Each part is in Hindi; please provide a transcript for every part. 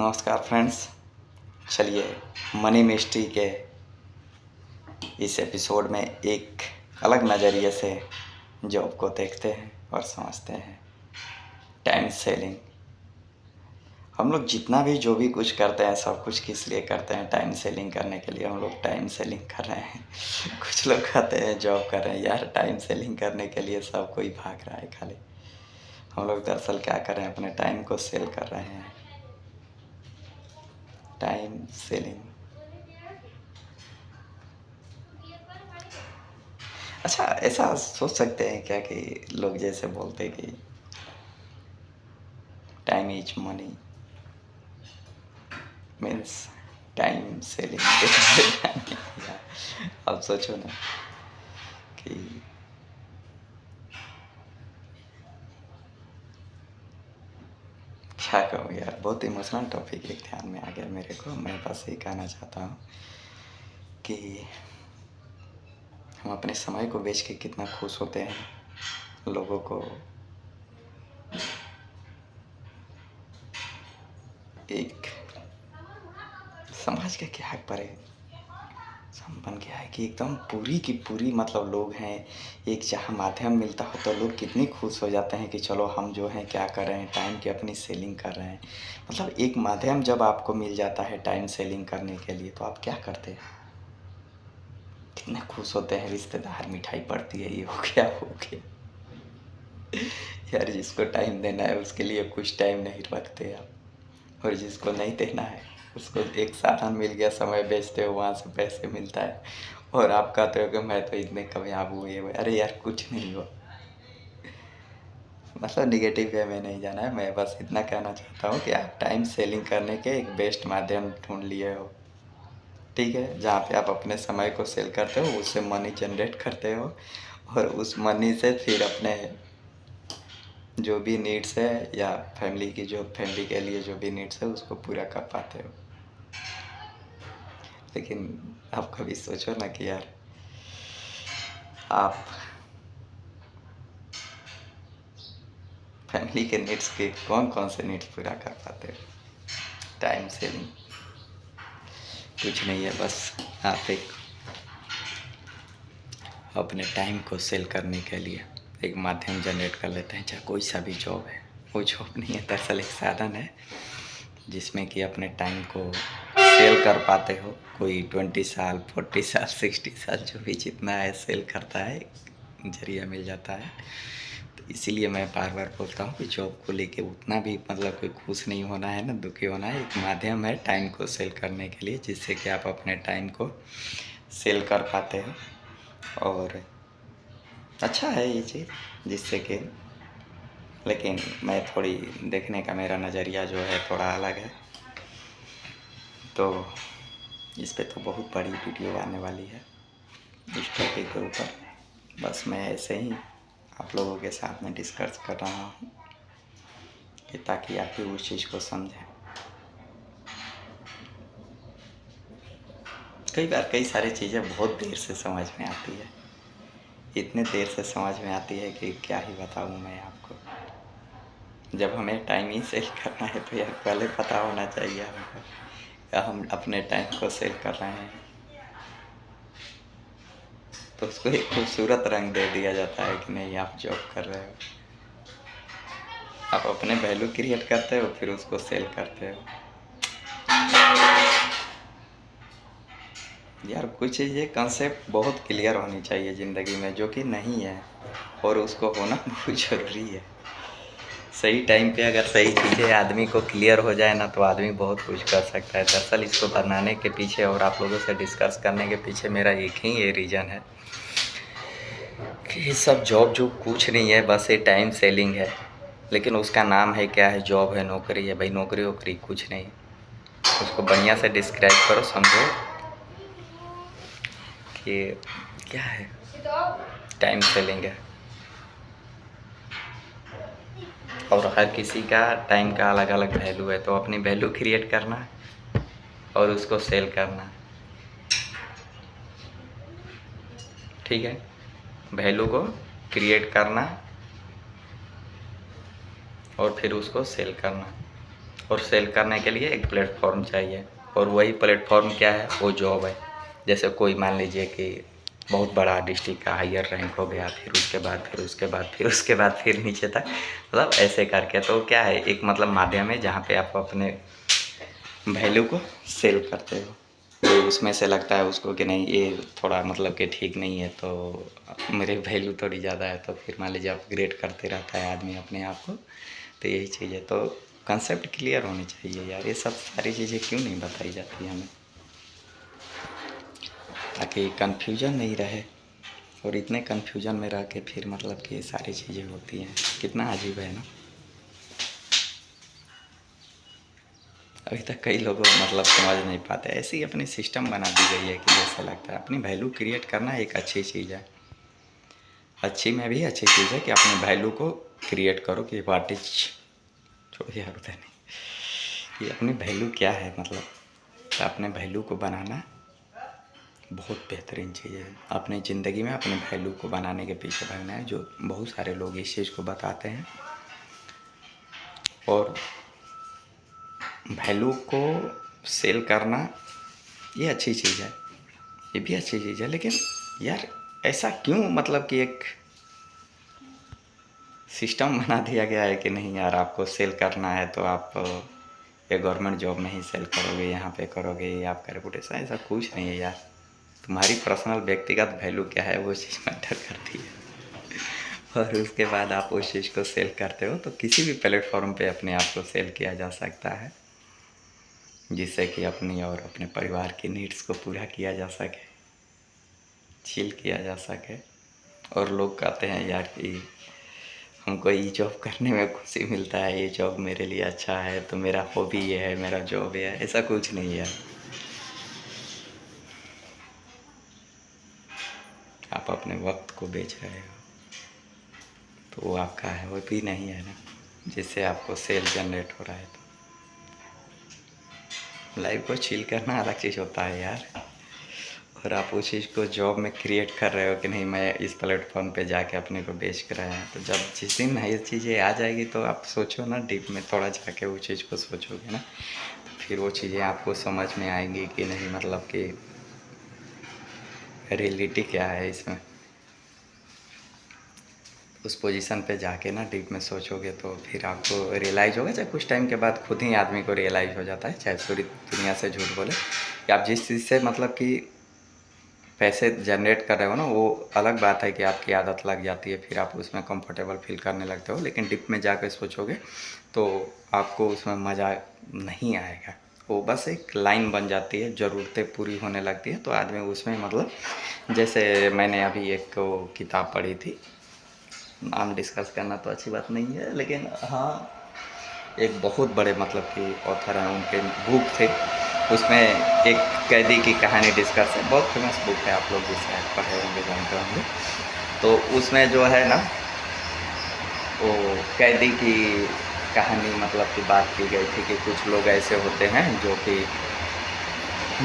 नमस्कार फ्रेंड्स। चलिए मनी मिस्ट्री के इस एपिसोड में एक अलग नज़रिए से जॉब को देखते हैं और समझते हैं। Time selling. हम लोग जितना भी जो भी कुछ करते हैं सब कुछ किस लिए करते हैं? टाइम सेलिंग करने के लिए हम लोग टाइम सेलिंग कर रहे हैं। कुछ लोग कहते हैं जॉब कर रहे हैं। यार टाइम सेलिंग करने के लिए सब कोई भाग रहा है खाली। हम लोग दरअसल क्या कर रहे हैं? अपने टाइम को सेल कर रहे हैं। Time selling. अच्छा, ऐसा सोच सकते हैं क्या कि लोग जैसे बोलते कि time is money means time selling. अब सोचो ना कि क्या कहूँ यार, बहुत इमोशनल टॉपिक एक ध्यान में आ गया मेरे को। मैं बस ये कहना चाहता हूँ कि हम अपने समय को बेच के कितना खुश होते हैं। लोगों को एक समाज के क्या पर संपन्न क्या है कि एकदम पूरी की पूरी मतलब लोग हैं। एक जहाँ माध्यम मिलता हो तो लोग कितनी खुश हो जाते हैं कि चलो हम जो हैं क्या कर रहे हैं, टाइम की अपनी सेलिंग कर रहे हैं। मतलब एक माध्यम जब आपको मिल जाता है टाइम सेलिंग करने के लिए तो आप क्या करते हैं? कितने खुश होते हैं। रिश्तेदार, मिठाई पड़ती है, ये हो गया वो गया। यार जिसको टाइम देना है उसके लिए कुछ टाइम नहीं रखते आप, और जिसको नहीं देना है उसको एक साधन मिल गया, समय बेचते हो, वहाँ से पैसे मिलता है और आप कहते हो कि मैं तो इतने कामयाब हुए। अरे यार कुछ नहीं हुआ। मतलब निगेटिव वे में नहीं जाना है। मैं बस इतना कहना चाहता हूँ कि आप टाइम सेलिंग करने के एक बेस्ट माध्यम ढूंढ लिए हो, ठीक है, जहाँ पे आप अपने समय को सेल करते हो, उससे मनी जनरेट करते हो और उस मनी से फिर अपने जो भी नीड्स है या फैमिली के लिए जो भी नीड्स है उसको पूरा कर पाते हो। लेकिन आप कभी सोचो ना कि यार आप फैमिली के नीड्स के कौन कौन से नीड्स पूरा कर पाते हो? टाइम सेविंग कुछ नहीं है, बस आप एक अपने टाइम को सेल करने के लिए एक माध्यम जनरेट कर लेते हैं। चाहे कोई सा भी जॉब है, वो जॉब नहीं है, दरअसल एक साधन है जिसमें कि अपने टाइम को सेल कर पाते हो। कोई 20 साल, 40 साल, 60 साल, जो भी जितना है सेल करता है, जरिया मिल जाता है। तो इसीलिए मैं बार बार बोलता हूँ कि जॉब को लेके उतना भी मतलब कोई खुश नहीं होना है ना दुखी होना है। एक माध्यम है टाइम को सेल करने के लिए, जिससे कि आप अपने टाइम को सेल कर पाते हो। और अच्छा है ये चीज़, जिससे कि लेकिन मैं थोड़ी देखने का मेरा नज़रिया जो है थोड़ा अलग है। तो इस पे तो बहुत बड़ी वीडियो आने वाली है इस टॉपिक के ऊपर। बस मैं ऐसे ही आप लोगों के साथ में डिस्कस कर रहा हूँ कि ताकि आप भी उस चीज़ को समझें। कई बार कई सारी चीज़ें बहुत देर से समझ में आती है, इतने देर से समझ में आती है कि क्या ही बताऊँ मैं आपको। जब हमें टाइम ही सेल करना है तो यार पहले पता होना चाहिए हमको या हम अपने टाइम को सेल कर रहे हैं, तो उसको एक खूबसूरत रंग दे दिया जाता है कि नहीं आप जॉब कर रहे हो। आप अपने वैल्यू क्रिएट करते हो फिर उसको सेल करते हो। यार कुछ चीज़ें कंसेप्ट बहुत क्लियर होनी चाहिए ज़िंदगी में, जो कि नहीं है, और उसको होना बहुत ज़रूरी है। सही टाइम पे अगर सही चीज़ें आदमी को क्लियर हो जाए ना तो आदमी बहुत कुछ कर सकता है। दरअसल इसको बनाने के पीछे और आप लोगों से डिस्कस करने के पीछे मेरा एक ही ये रीज़न है कि ये सब जॉब जो कुछ नहीं है, बस ये टाइम सेलिंग है। लेकिन उसका नाम है क्या है? जॉब है, नौकरी है। भाई नौकरी वोकरी कुछ नहीं, उसको बढ़िया से डिस्क्राइब करो, समझो कि क्या है। टाइम सेलिंग है और हर किसी का टाइम का अलग अलग वैल्यू है, तो अपनी वैल्यू क्रिएट करना और उसको सेल करना, ठीक है। वैल्यू को क्रिएट करना और फिर उसको सेल करना, और सेल करने के लिए एक प्लेटफॉर्म चाहिए, और वही प्लेटफॉर्म क्या है, वो जॉब है। जैसे कोई मान लीजिए कि बहुत बड़ा डिस्ट्रिक्ट का हायर रैंक हो गया, फिर उसके बाद फिर उसके बाद फिर उसके बाद फिर नीचे तक, मतलब ऐसे करके। तो क्या है, एक मतलब माध्यम है जहाँ पे आप अपने वैल्यू को सेल करते हो। तो उसमें से लगता है उसको कि नहीं ये थोड़ा मतलब कि ठीक नहीं है, तो मेरे वैल्यू थोड़ी ज़्यादा है, तो फिर मान लीजिए अपग्रेड करते रहता है आदमी अपने आप को। तो यही चीज़ है। तो कंसेप्ट क्लियर होनी चाहिए यार, ये सब सारी चीज़ें क्यों नहीं बताई जाती हमें, ताकि कन्फ्यूजन नहीं रहे। और इतने कन्फ्यूजन में रह के फिर मतलब कि ये सारी चीज़ें होती हैं, कितना अजीब है ना। अभी तक कई लोग मतलब समझ नहीं पाते। ऐसी ही अपनी सिस्टम बना दी गई है कि जैसा लगता है अपनी वैल्यू क्रिएट करना एक अच्छी चीज़ है। अच्छी में भी अच्छी चीज़ है कि अपने वैल्यू को क्रिएट करो कि व्हाट इज, छोड़िए यार होता नहीं, कि अपनी वैल्यू क्या है, मतलब तो अपने वैल्यू को बनाना बहुत बेहतरीन चीज़ है। अपनी ज़िंदगी में अपने वैल्यू को बनाने के पीछे भागना है, जो बहुत सारे लोग इस चीज़ को बताते हैं। और वैल्यू को सेल करना ये अच्छी चीज़ है, ये भी अच्छी चीज़ है, लेकिन यार ऐसा क्यों मतलब कि एक सिस्टम बना दिया गया है कि नहीं यार आपको सेल करना है तो आप ये गवर्नमेंट जॉब में ही सेल करोगे, यहाँ पे करोगे, ये आपका रेपुटेशन। ऐसा कुछ नहीं है यार, तुम्हारी पर्सनल व्यक्तिगत वैल्यू क्या है वो चीज़ मैटर करती है। और उसके बाद आप उस चीज़ को सेल करते हो तो किसी भी प्लेटफॉर्म पे अपने आप को सेल किया जा सकता है, जिससे कि अपनी और अपने परिवार की नीड्स को पूरा किया जा सके, चिल किया जा सके। और लोग कहते हैं यार कि हमको ये जॉब करने में खुशी मिलता है, ये जॉब मेरे लिए अच्छा है, तो मेरा हॉबी ये है, मेरा जॉब ये है। ऐसा कुछ नहीं है। आप अपने वक्त को बेच रहे हो, तो वो आपका है, वो भी नहीं है ना, जिससे आपको सेल जनरेट हो रहा है। तो लाइफ को चिल करना अलग चीज़ होता है यार। और आप उस चीज़ को जॉब में क्रिएट कर रहे हो कि नहीं मैं इस प्लेटफॉर्म पे जाके अपने को बेच कर आया, तो जब जिस दिन ये चीज़ें आ जाएगी तो आप सोचो ना, डीप में थोड़ा जाके वो चीज़ को सोचोगे ना, तो फिर वो चीज़ें आपको समझ में आएंगी कि नहीं, मतलब कि रियलिटी क्या है इसमें। उस पोजीशन पे जाके ना डीप में सोचोगे तो फिर आपको रियलाइज़ होगा, चाहे कुछ टाइम के बाद खुद ही आदमी को रियलाइज़ हो जाता है, चाहे पूरी दुनिया से झूठ बोले, कि आप जिस चीज़ से मतलब कि पैसे जनरेट कर रहे हो ना, वो अलग बात है कि आपकी आदत लग जाती है, फिर आप उसमें कंफर्टेबल फील करने लगते हो, लेकिन डीप में जाकर सोचोगे तो आपको उसमें मज़ा नहीं आएगा। वो बस एक लाइन बन जाती है, ज़रूरतें पूरी होने लगती है तो आदमी उसमें मतलब, जैसे मैंने अभी एक किताब पढ़ी थी, नाम डिस्कस करना तो अच्छी बात नहीं है, लेकिन हाँ एक बहुत बड़े मतलब कि ऑथर हैं, उनके बुक थे, उसमें एक कैदी की कहानी डिस्कस है, बहुत फेमस बुक है, आप लोग भी शायद पढ़े होंगे, जानते होंगे। तो उसमें जो है ना, वो कैदी की कहानी मतलब कि बात की गई थी कि कुछ लोग ऐसे होते हैं जो कि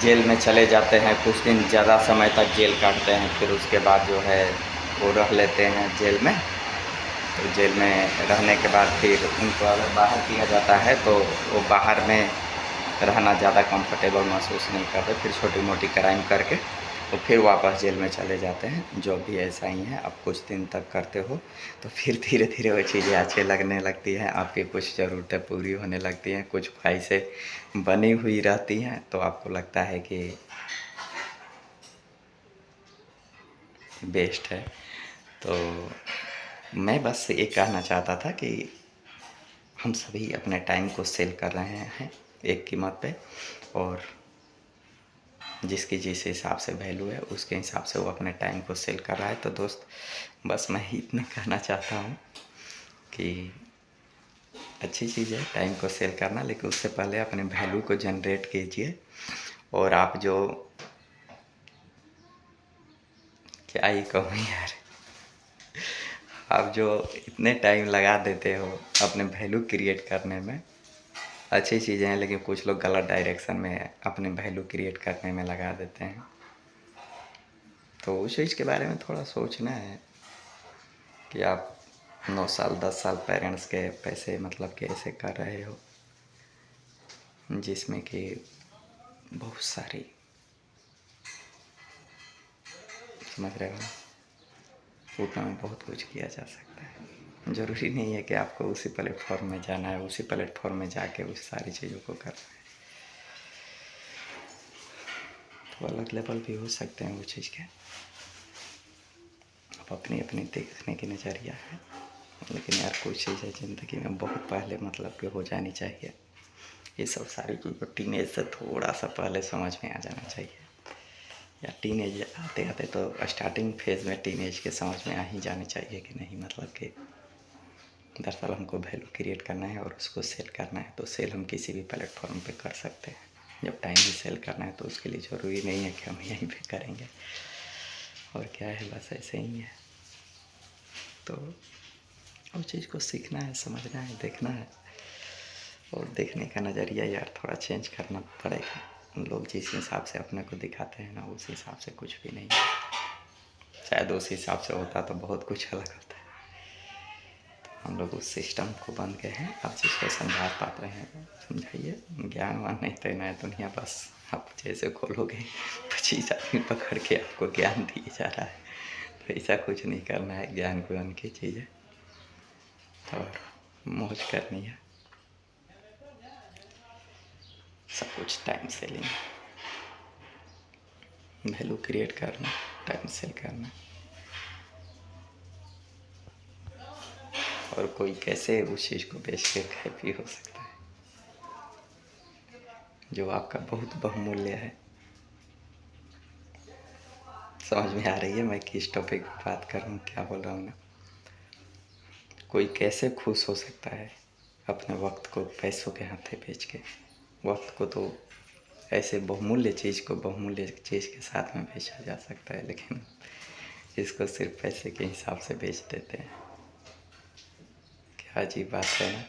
जेल में चले जाते हैं, कुछ दिन ज़्यादा समय तक जेल काटते हैं, फिर उसके बाद जो है वो रह लेते हैं जेल में। तो जेल में रहने के बाद फिर उनको अगर बाहर किया जाता है तो वो बाहर में रहना ज़्यादा कंफर्टेबल महसूस नहीं करते, फिर छोटी मोटी क्राइम करके तो फिर वापस जेल में चले जाते हैं। जो भी ऐसा ही है, आप कुछ दिन तक करते हो तो फिर धीरे धीरे वो चीज़ें अच्छी लगने लगती हैं, आपकी कुछ ज़रूरतें पूरी होने लगती हैं, कुछ ख्वाहिशें बनी हुई रहती हैं, तो आपको लगता है कि बेस्ट है। तो मैं बस ये कहना चाहता था कि हम सभी अपने टाइम को सेल कर रहे हैं एक कीमत पे, और जिसकी जिस हिसाब से वैल्यू है उसके हिसाब से वो अपने टाइम को सेल कर रहा है। तो दोस्त बस मैं ही इतना कहना चाहता हूँ कि अच्छी चीज़ है टाइम को सेल करना, लेकिन उससे पहले अपने वैल्यू को जनरेट कीजिए। और आप जो, क्या ही कहूँ यार, आप जो इतने टाइम लगा देते हो अपने वैल्यू क्रिएट करने में, अच्छी चीज़ें हैं, लेकिन कुछ लोग गलत डायरेक्शन में अपने वैल्यू क्रिएट करने में लगा देते हैं। तो उस चीज़ के बारे में थोड़ा सोचना है कि आप 9 साल 10 साल पेरेंट्स के पैसे मतलब कैसे कर रहे हो। जिसमें कि बहुत सारी, समझ रहे हो, उतना में बहुत कुछ किया जा सकता है। ज़रूरी नहीं है कि आपको उसी प्लेटफॉर्म में जाना है, उसी प्लेटफॉर्म में जाके उस सारी चीज़ों को करना है। तो अलग लेवल भी हो सकते हैं वो चीज़ के, अब अपनी अपनी देखने की नज़रिया है। लेकिन यार कोई चीज़ है ज़िंदगी में बहुत पहले मतलब कि हो जानी चाहिए। ये सब सारी चीज़ें टीनेज से थोड़ा सा पहले समझ में आ जाना चाहिए, या टीनेज आते आते तो स्टार्टिंग फेज़ में टीनेज के समझ में आ ही जानी चाहिए कि नहीं, मतलब कि दरअसल हमको वैल्यू क्रिएट करना है और उसको सेल करना है। तो सेल हम किसी भी प्लेटफॉर्म पे कर सकते हैं। जब टाइम ही सेल करना है तो उसके लिए ज़रूरी नहीं है कि हम यहीं पे करेंगे। और क्या है, बस ऐसे ही है। तो उस चीज़ को सीखना है, समझना है, देखना है, और देखने का नज़रिया यार थोड़ा चेंज करना पड़ेगा। लोग जिस हिसाब से अपने को दिखाते हैं ना, उस हिसाब से कुछ भी नहीं है। शायद उस हिसाब से होता तो बहुत कुछ अलग होता है। हम लोग उस सिस्टम को बन गए हैं। आप जिसको समझा पाते हैं समझाइए, ज्ञानवान नहीं देना है दुनिया, बस आप जैसे खोलोगे 25 आदमी पकड़ के आपको ज्ञान दिया जा रहा है। तो ऐसा कुछ नहीं करना है, ज्ञान ज्ञान की चीज़ है और मौज करनी है। सब कुछ टाइम सेलिंग, वैल्यू क्रिएट करना, टाइम सेल करना। और कोई कैसे उस चीज़ को बेच के हैप्पी हो सकता है जो आपका बहुत बहुमूल्य है। समझ में आ रही है मैं किस टॉपिक पर बात कर रहा हूँ, क्या बोल रहा हूँ ना। कोई कैसे खुश हो सकता है अपने वक्त को पैसों के हाथे बेच के। वक्त को तो ऐसे बहुमूल्य चीज़ को बहुमूल्य चीज़ के साथ में बेचा जा सकता है, लेकिन इसको सिर्फ पैसे के हिसाब से बेच देते हैं। क्या अजीब बात है ना।